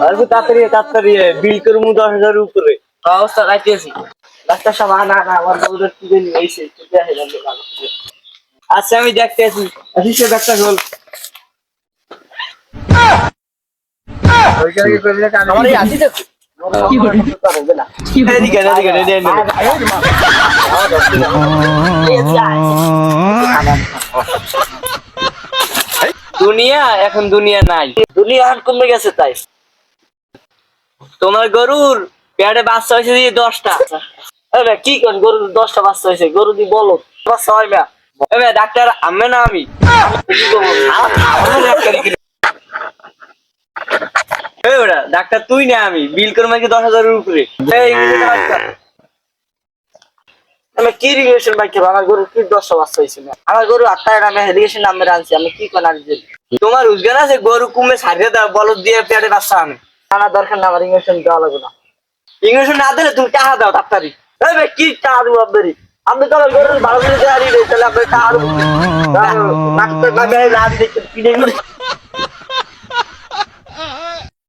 আর তাড়াতাড়ি তাড়াতাড়ি বিল করবো 10,000 উপরে অবস্থা রাখতেছি ডাক্তার সাহেব না না আমার বউদের কি জানি হইছে আচ্ছা আমি দেখতেছি আসিস ডাক্তার বল ওইখানে কি করবে কাজ আমার এই আসি দেখো কি করে হবে না এদিকে এদিকে এদিকে দুনিয়া এখন দুনিয়া নাই দুনিয়া আর কমে গেছে তাই তোমার গরুর পেটে বাচ্চা হয়েছে দিয়ে 10টা কি করেন গরুর 10টা বাচ্চা হয়েছে গরু দি বলো বাচ্চা হয় না ডাক্তার আমি না আমি ডাক্তার তুই না আমি বিল করে মাকে 10,000 উপরে কি রিলেশন ভাই আমার গরু কি 10টা বাচ্চা হয়েছে আমার গরু 8টা আমি রিলেশন নাম্বার আনছি আমি কি কোন আর তোমার রোজগার আছে গরু কুমে ছাড়িয়ে দাও বলদ দিয়ে পেটে বাচ্চা আমি টানা দরকার না আমার ইঞ্জেকশন দেওয়া লাগবে না ইঞ্জেকশন না দিলে তুমি টাকা দাও ডাক্তারি কি টাকা দেবো আপনারই আপনি তো গরুর ভালো করে দেওয়ারই নেই তাহলে আপনি টাকা